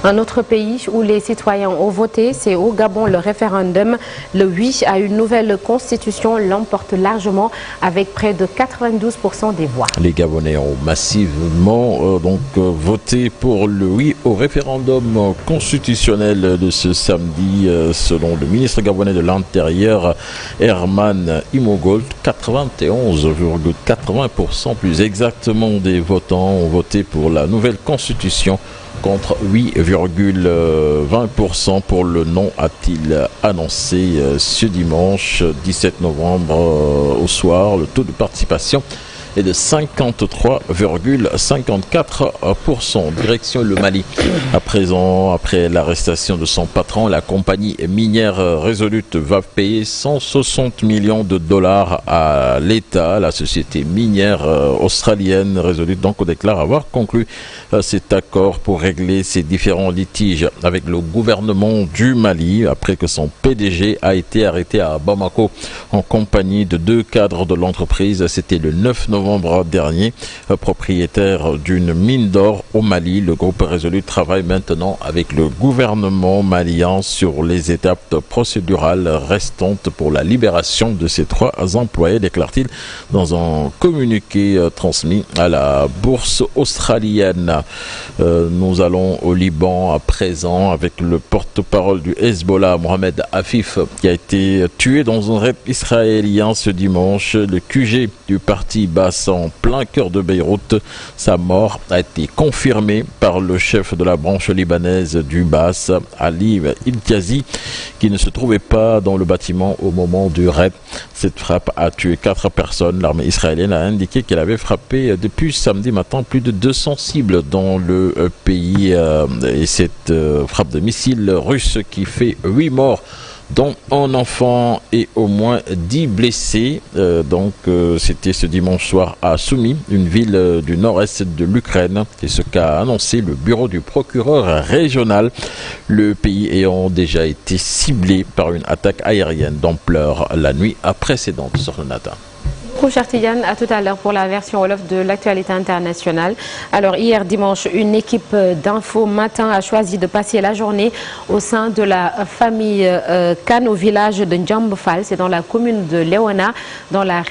Un autre pays où les citoyens ont voté, c'est au Gabon. Le référendum, le oui à une nouvelle constitution, l'emporte largement avec près de 92% des voix. Les Gabonais ont massivement voté pour le oui au référendum constitutionnel de ce samedi, selon le ministre gabonais de l'Intérieur, Herman Imogold. 91,80% plus exactement des votants ont voté pour la nouvelle constitution, contre 8,20% pour le non, a-t-il annoncé ce dimanche 17 novembre au soir. Le taux de participation est de 53,54%. Direction le Mali. À présent, après l'arrestation de son patron, la compagnie minière Resolute va payer 160 millions de dollars à l'État. La société minière australienne Resolute donc déclare avoir conclu cet accord pour régler ses différents litiges avec le gouvernement du Mali après que son PDG a été arrêté à Bamako en compagnie de 2 cadres de l'entreprise. C'était le 9 novembre dernier. Propriétaire d'une mine d'or au Mali, le groupe Resolute travaille maintenant avec le gouvernement malien sur les étapes procédurales restantes pour la libération de ces 3 employés, déclare-t-il dans un communiqué transmis à la bourse australienne. Nous allons au Liban à présent avec le porte-parole du Hezbollah, Mohamed Afif, qui a été tué dans un raid israélien ce dimanche. Le QG du parti Baas en plein cœur de Beyrouth. Sa mort a été confirmée par le chef de la branche libanaise du Baas, Ali Ilkazi, qui ne se trouvait pas dans le bâtiment au moment du raid. Cette frappe a tué 4 personnes. L'armée israélienne a indiqué qu'elle avait frappé depuis samedi matin plus de 200 cibles dans le pays. Et cette frappe de missile russe qui fait 8 morts, dont un enfant et au moins 10 blessés. C'était ce dimanche soir à Soumy, une ville du nord-est de l'Ukraine. C'est ce qu'a annoncé le bureau du procureur régional, le pays ayant déjà été ciblé par une attaque aérienne d'ampleur la nuit précédente. Sur le Nata. Cher Tidiane, à tout à l'heure pour la version Wolof de l'actualité internationale. Alors hier dimanche, une équipe d'Info Matin a choisi de passer la journée au sein de la famille Kane au village de Ndjambofal, c'est dans la commune de Léona, dans la